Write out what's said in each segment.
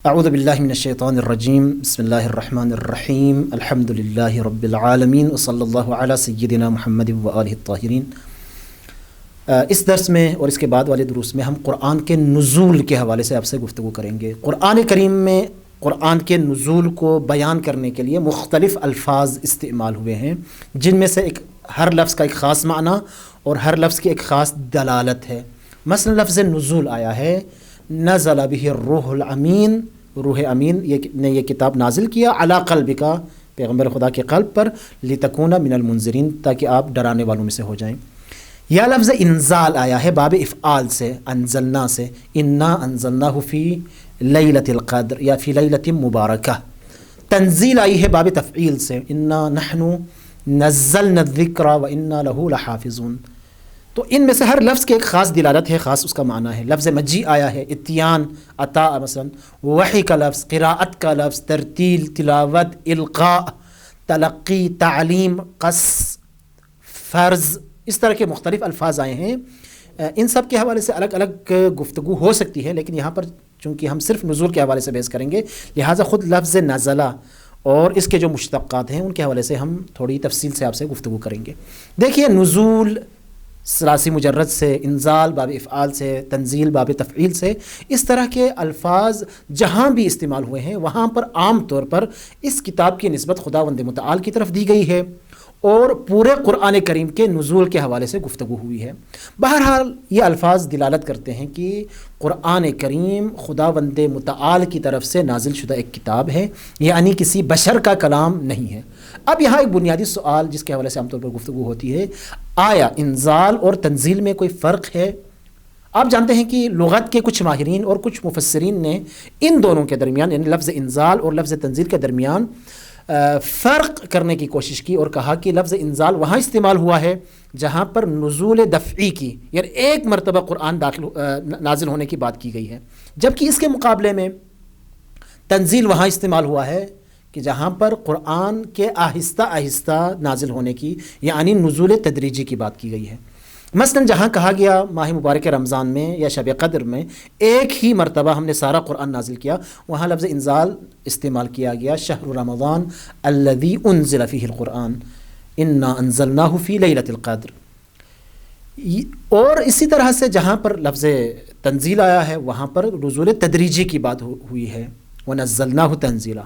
اعوذ باللہ من الشیطان الرجیم بسم اللہ الرحمن الرحیم الحمد للہ رب العالمین وصلی اللہ علی سیدنا محمد وآلہ الطاہرین۔ اس درس میں اور اس کے بعد والے دروس میں ہم قرآن کے نزول کے حوالے سے آپ سے گفتگو کریں گے۔ قرآن کریم میں قرآن کے نزول کو بیان کرنے کے لیے مختلف الفاظ استعمال ہوئے ہیں، جن میں سے ہر لفظ کا ایک خاص معنی اور ہر لفظ کی ایک خاص دلالت ہے۔ مثلا لفظ نزول آیا ہے نزل به الروح الامین، روح امین نے یہ کتاب نازل کیا علی قلبک، پیغمبر خدا کے قلب پر، لتکون من المنذرین، تاکہ آپ ڈرانے والوں میں سے ہو جائیں۔ یا لفظ انزال آیا ہے باب افعال سے، انزلنا سے، انا انزلناہ فی لیلۃ القدر یا فی لیلۃ مبارکہ۔ تنزیل آئی ہے باب تفعیل سے، انا نحن نزلنا الذکر وانا لہ لحافظون۔ تو ان میں سے ہر لفظ کی ایک خاص دلالت ہے، خاص اس کا معنی ہے۔ لفظ مجیء آیا ہے اتیان، عطا، مثلا وحی کا لفظ، قراءت کا لفظ، ترتیل، تلاوت، القاء، تلقی، تعلیم، قص، فرض، اس طرح کے مختلف الفاظ آئے ہیں۔ ان سب کے حوالے سے الگ الگ گفتگو ہو سکتی ہے، لیکن یہاں پر چونکہ ہم صرف نزول کے حوالے سے بحث کریں گے، لہٰذا خود لفظ نزلہ اور اس کے جو مشتقات ہیں ان کے حوالے سے ہم تھوڑی تفصیل سے آپ سے گفتگو کریں گے۔ دیکھیے، نزول ثلاثی مجرد سے، انزال باب افعال سے، تنزیل باب تفعیل سے، اس طرح کے الفاظ جہاں بھی استعمال ہوئے ہیں وہاں پر عام طور پر اس کتاب کی نسبت خداوند متعال کی طرف دی گئی ہے اور پورے قرآن کریم کے نزول کے حوالے سے گفتگو ہوئی ہے۔ بہرحال یہ الفاظ دلالت کرتے ہیں کہ قرآن کریم خداوند متعال کی طرف سے نازل شدہ ایک کتاب ہے، یعنی کسی بشر کا کلام نہیں ہے۔ اب یہاں ایک بنیادی سوال جس کے حوالے سے عام طور پر گفتگو ہوتی ہے، آیا انزال اور تنزیل میں کوئی فرق ہے؟ آپ جانتے ہیں کہ لغت کے کچھ ماہرین اور کچھ مفسرین نے ان دونوں کے درمیان، یعنی لفظ انزال اور لفظ تنزیل کے درمیان فرق کرنے کی کوشش کی اور کہا کہ لفظ انزال وہاں استعمال ہوا ہے جہاں پر نزول دفعی کی، یعنی ایک مرتبہ قرآن نازل ہونے کی بات کی گئی ہے، جبکہ اس کے مقابلے میں تنزیل وہاں استعمال ہوا ہے کہ جہاں پر قرآن کے آہستہ آہستہ نازل ہونے کی، یعنی نزول تدریجی کی بات کی گئی ہے۔ مثلا جہاں کہا گیا ماہ مبارک رمضان میں یا شب قدر میں ایک ہی مرتبہ ہم نے سارا قرآن نازل کیا، وہاں لفظ انزال استعمال کیا گیا، شہر رمضان الذی انزل فیہ القرآن انا انزلناہ فی لیلۃ القدر۔ اور اسی طرح سے جہاں پر لفظ تنزیل آیا ہے وہاں پر نزول تدریجی کی بات ہوئی ہے، ونزلناہ تنزیلا۔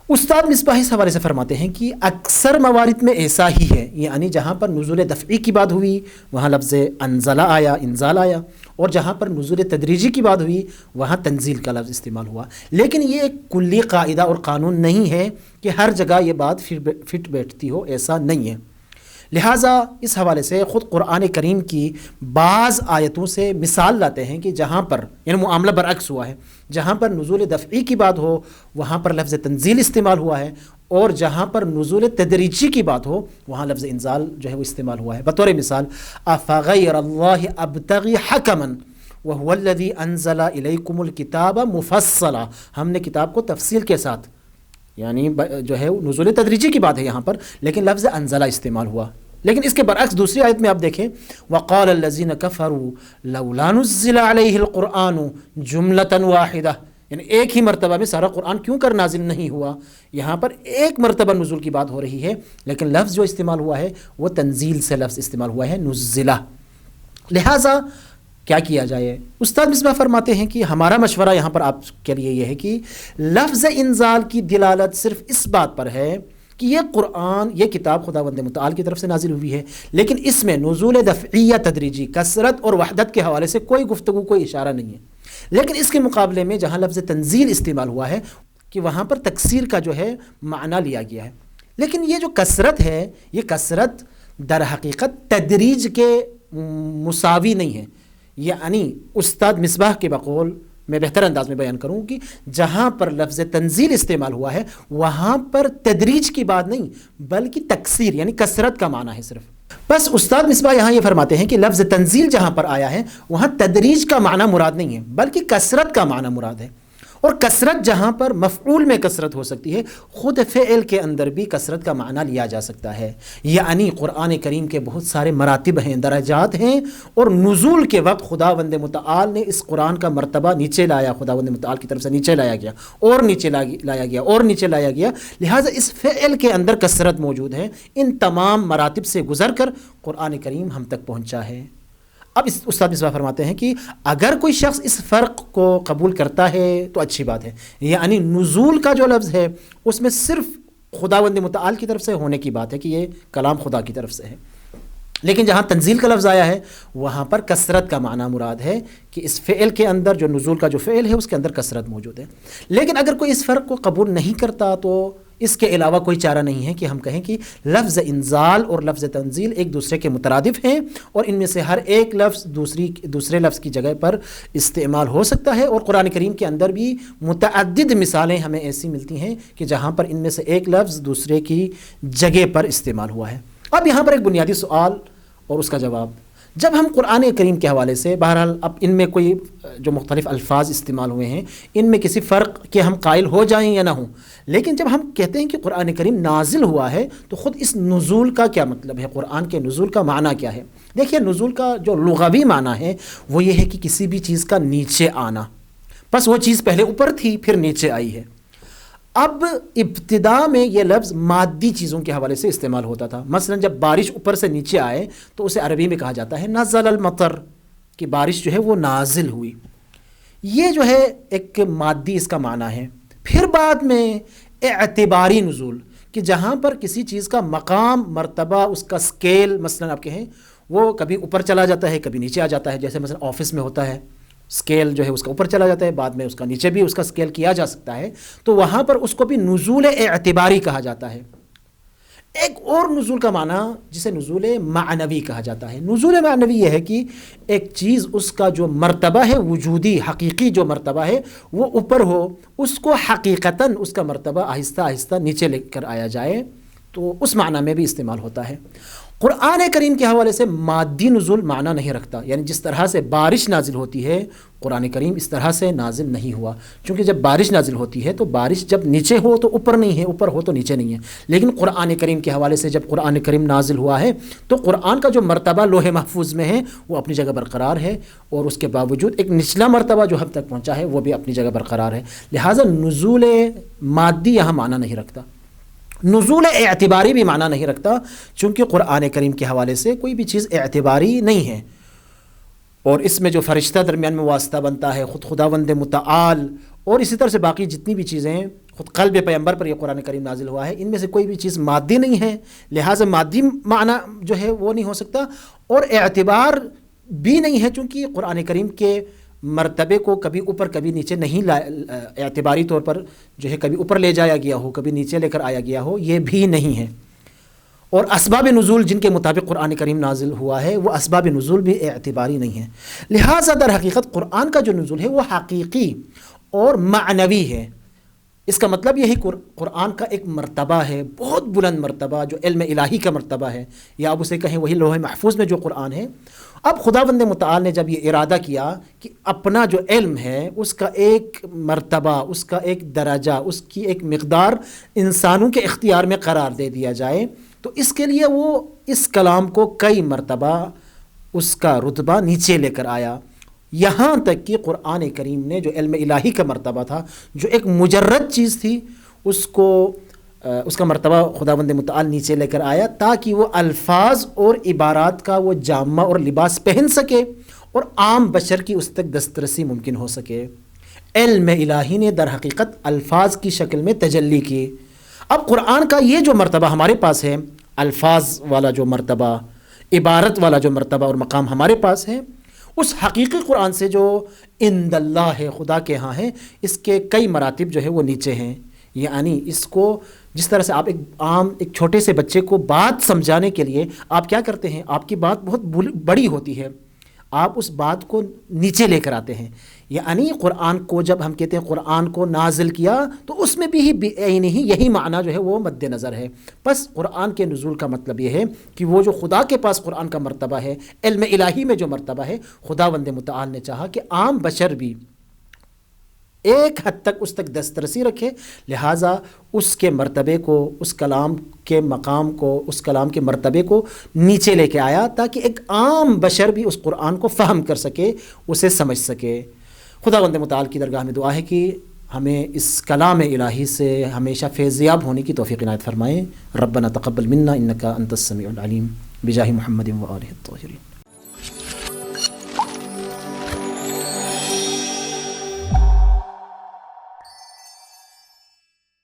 استاد مصباح اس حوالے سے فرماتے ہیں کہ اکثر موارد میں ایسا ہی ہے، یعنی جہاں پر نزول دفعی کی بات ہوئی وہاں لفظ انزلہ آیا، انزال آیا، اور جہاں پر نزول تدریجی کی بات ہوئی وہاں تنزیل کا لفظ استعمال ہوا۔ لیکن یہ ایک کلی قاعدہ اور قانون نہیں ہے کہ ہر جگہ یہ بات فٹ بیٹھتی ہو، ایسا نہیں ہے۔ لہٰذا اس حوالے سے خود قرآن کریم کی بعض آیتوں سے مثال لاتے ہیں کہ جہاں پر، یعنی معاملہ برعکس ہوا ہے، جہاں پر نزول دفعی کی بات ہو وہاں پر لفظ تنزیل استعمال ہوا ہے، اور جہاں پر نزول تدریجی کی بات ہو وہاں لفظ انزال جو ہے وہ استعمال ہوا ہے۔ بطور مثال، افغیر اللہ ابتغی حکما وہو الذی انزل الیکم الکتاب مفصلا، ہم نے کتاب کو تفصیل کے ساتھ، یعنی جو ہے نزول تدریجی کی بات ہے یہاں پر، لیکن لفظ انزلہ استعمال ہوا۔ لیکن اس کے برعکس دوسری آیت میں آپ دیکھیں، وقال الذین کفروا لولا نزل علیہ القرآن جملۃ واحدہ، یعنی ایک ہی مرتبہ میں سارا قرآن کیوں کر نازل نہیں ہوا؟ یہاں پر ایک مرتبہ نزول کی بات ہو رہی ہے، لیکن لفظ جو استعمال ہوا ہے وہ تنزیل سے لفظ استعمال ہوا ہے، نزلہ۔ لہٰذا کیا کیا جائے؟ استاد مصباح فرماتے ہیں کہ ہمارا مشورہ یہاں پر آپ کے لیے یہ ہے کہ لفظ انزال کی دلالت صرف اس بات پر ہے کہ یہ قرآن، یہ کتاب خداوند متعال کی طرف سے نازل ہوئی ہے، لیکن اس میں نزول دفعی یا تدریجی، کثرت اور وحدت کے حوالے سے کوئی گفتگو، کوئی اشارہ نہیں ہے۔ لیکن اس کے مقابلے میں جہاں لفظ تنزیل استعمال ہوا ہے کہ وہاں پر تکثیر کا جو ہے معنی لیا گیا ہے۔ لیکن یہ جو کثرت ہے، یہ کثرت در حقیقت تدریج کے مساوی نہیں ہے، یعنی استاد مصباح کے بقول میں بہتر انداز میں بیان کروں کہ جہاں پر لفظ تنزیل استعمال ہوا ہے وہاں پر تدریج کی بات نہیں بلکہ تکثیر، یعنی کثرت کا معنی ہے صرف۔ بس استاد مصباح یہاں یہ فرماتے ہیں کہ لفظ تنزیل جہاں پر آیا ہے وہاں تدریج کا معنی مراد نہیں ہے بلکہ کثرت کا معنی مراد ہے، اور کثرت جہاں پر مفعول میں کثرت ہو سکتی ہے، خود فعل کے اندر بھی کثرت کا معنی لیا جا سکتا ہے. یعنی قرآن کریم کے بہت سارے مراتب ہیں، درجات ہیں، اور نزول کے وقت خداوند متعال نے اس قرآن کا مرتبہ نیچے لایا، خداوند متعال کی طرف سے نیچے لایا گیا اور نیچے لایا گیا اور نیچے لایا گیا. لہٰذا اس فعل کے اندر کثرت موجود ہے. ان تمام مراتب سے گزر کر قرآن کریم ہم تک پہنچا ہے. اب استاد مصباح فرماتے ہیں کہ اگر کوئی شخص اس فرق کو قبول کرتا ہے تو اچھی بات ہے. یعنی نزول کا جو لفظ ہے اس میں صرف خداوند متعال کی طرف سے ہونے کی بات ہے کہ یہ کلام خدا کی طرف سے ہے. لیکن جہاں تنزیل کا لفظ آیا ہے وہاں پر کثرت کا معنی مراد ہے کہ اس فعل کے اندر جو نزول کا جو فعل ہے اس کے اندر کثرت موجود ہے. لیکن اگر کوئی اس فرق کو قبول نہیں کرتا تو اس کے علاوہ کوئی چارہ نہیں ہے کہ ہم کہیں کہ لفظ انزال اور لفظ تنزیل ایک دوسرے کے مترادف ہیں، اور ان میں سے ہر ایک لفظ دوسرے لفظ کی جگہ پر استعمال ہو سکتا ہے. اور قرآن کریم کے اندر بھی متعدد مثالیں ہمیں ایسی ملتی ہیں کہ جہاں پر ان میں سے ایک لفظ دوسرے کی جگہ پر استعمال ہوا ہے. اب یہاں پر ایک بنیادی سوال اور اس کا جواب. جب ہم قرآن کریم کے حوالے سے بہرحال اب ان میں کوئی جو مختلف الفاظ استعمال ہوئے ہیں ان میں کسی فرق کے ہم قائل ہو جائیں یا نہ ہوں، لیکن جب ہم کہتے ہیں کہ قرآن کریم نازل ہوا ہے تو خود اس نزول کا کیا مطلب ہے، قرآن کے نزول کا معنی کیا ہے؟ دیکھیے، نزول کا جو لغوی معنی ہے وہ یہ ہے کہ کسی بھی چیز کا نیچے آنا. بس وہ چیز پہلے اوپر تھی پھر نیچے آئی ہے. اب ابتدا میں یہ لفظ مادی چیزوں کے حوالے سے استعمال ہوتا تھا. مثلا جب بارش اوپر سے نیچے آئے تو اسے عربی میں کہا جاتا ہے نزل المطر، کہ بارش جو ہے وہ نازل ہوئی. یہ جو ہے ایک مادی اس کا معنی ہے. پھر بعد میں اعتباری نزول، کہ جہاں پر کسی چیز کا مقام، مرتبہ، اس کا سکیل مثلا آپ کہیں وہ کبھی اوپر چلا جاتا ہے کبھی نیچے آ جاتا ہے. جیسے مثلا آفس میں ہوتا ہے، سکیل جو ہے اس کا اوپر چلا جاتا ہے، بعد میں اس کا نیچے بھی اس کا سکیل کیا جا سکتا ہے، تو وہاں پر اس کو بھی نزول اعتباری کہا جاتا ہے. ایک اور نزول کا معنی جسے نزول معنوی کہا جاتا ہے. نزول معنوی یہ ہے کہ ایک چیز اس کا جو مرتبہ ہے وجودی حقیقی جو مرتبہ ہے وہ اوپر ہو، اس کو حقیقتاً اس کا مرتبہ آہستہ آہستہ نیچے لے کر آیا جائے، تو اس معنی میں بھی استعمال ہوتا ہے. قرآن کریم کے حوالے سے مادی نزول معنی نہیں رکھتا. یعنی جس طرح سے بارش نازل ہوتی ہے قرآن کریم اس طرح سے نازل نہیں ہوا، چونکہ جب بارش نازل ہوتی ہے تو بارش جب نیچے ہو تو اوپر نہیں ہے، اوپر ہو تو نیچے نہیں ہے. لیکن قرآن کریم کے حوالے سے جب قرآن کریم نازل ہوا ہے تو قرآن کا جو مرتبہ لوح محفوظ میں ہے وہ اپنی جگہ برقرار ہے، اور اس کے باوجود ایک نچلا مرتبہ جو ہم تک پہنچا ہے وہ بھی اپنی جگہ برقرار ہے. لہٰذا نزول مادی یہاں معنی نہیں رکھتا. نزول اعتباری بھی معنی نہیں رکھتا، چونکہ قرآن کریم کے حوالے سے کوئی بھی چیز اعتباری نہیں ہے. اور اس میں جو فرشتہ درمیان میں واسطہ بنتا ہے، خود خداوند متعال، اور اسی طرح سے باقی جتنی بھی چیزیں، خود قلب پیغمبر پر یہ قرآن کریم نازل ہوا ہے، ان میں سے کوئی بھی چیز مادی نہیں ہے. لہٰذا مادی معنی جو ہے وہ نہیں ہو سکتا، اور اعتبار بھی نہیں ہے، چونکہ قرآن کریم کے مرتبے کو کبھی اوپر کبھی نیچے نہیں اعتباری طور پر جو ہے کبھی اوپر لے جایا گیا ہو کبھی نیچے لے کر آیا گیا ہو، یہ بھی نہیں ہے. اور اسباب نزول جن کے مطابق قرآن کریم نازل ہوا ہے وہ اسباب نزول بھی اعتباری نہیں ہیں. لہٰذا در حقیقت قرآن کا جو نزول ہے وہ حقیقی اور معنوی ہے. اس کا مطلب یہ ہے قرآن کا ایک مرتبہ ہے، بہت بلند مرتبہ جو علم الہی کا مرتبہ ہے، یا آپ اسے کہیں وہی لوح محفوظ میں جو قرآن ہے. اب خداوند متعال نے جب یہ ارادہ کیا کہ اپنا جو علم ہے اس کا ایک مرتبہ، اس کا ایک درجہ، اس کی ایک مقدار انسانوں کے اختیار میں قرار دے دیا جائے، تو اس کے لیے وہ اس کلام کو کئی مرتبہ اس کا رتبہ نیچے لے کر آیا، یہاں تک کہ قرآن کریم نے جو علم الہی کا مرتبہ تھا، جو ایک مجرد چیز تھی، اس کا مرتبہ خداوند متعال نیچے لے کر آیا تاکہ وہ الفاظ اور عبارات کا وہ جامہ اور لباس پہن سکے اور عام بشر کی اس تک دسترسی ممکن ہو سکے. علم الہی نے در حقیقت الفاظ کی شکل میں تجلی کی. اب قرآن کا یہ جو مرتبہ ہمارے پاس ہے، الفاظ والا جو مرتبہ، عبارت والا جو مرتبہ اور مقام ہمارے پاس ہے، اس حقیقی قرآن سے جو عند اللہ ہے، خدا کے ہاں ہے، اس کے کئی مراتب جو ہے وہ نیچے ہیں. یعنی اس کو جس طرح سے آپ ایک چھوٹے سے بچے کو بات سمجھانے کے لیے آپ کیا کرتے ہیں، آپ کی بات بہت بڑی ہوتی ہے، آپ اس بات کو نیچے لے کر آتے ہیں. یعنی قرآن کو جب ہم کہتے ہیں قرآن کو نازل کیا تو اس میں بھی یہی معنی جو ہے وہ مد نظر ہے. بس قرآن کے نزول کا مطلب یہ ہے کہ وہ جو خدا کے پاس قرآن کا مرتبہ ہے، علم الہی میں جو مرتبہ ہے، خداوند متعال نے چاہا کہ عام بشر بھی ایک حد تک اس تک دسترسی رکھے، لہٰذا اس کے مرتبے کو، اس کلام کے مقام کو، اس کلام کے مرتبے کو نیچے لے کے آیا تاکہ ایک عام بشر بھی اس قرآن کو فہم کر سکے، اسے سمجھ سکے۔ خداوند متعال کی درگاہ میں دعا ہے کہ ہمیں اس کلام الہی سے ہمیشہ فیضیاب ہونے کی توفیق عنایت فرمائیں۔ ربنا تقبل منا انک انت السمیع العلیم بجاہ محمد و آلہ الطاہرین۔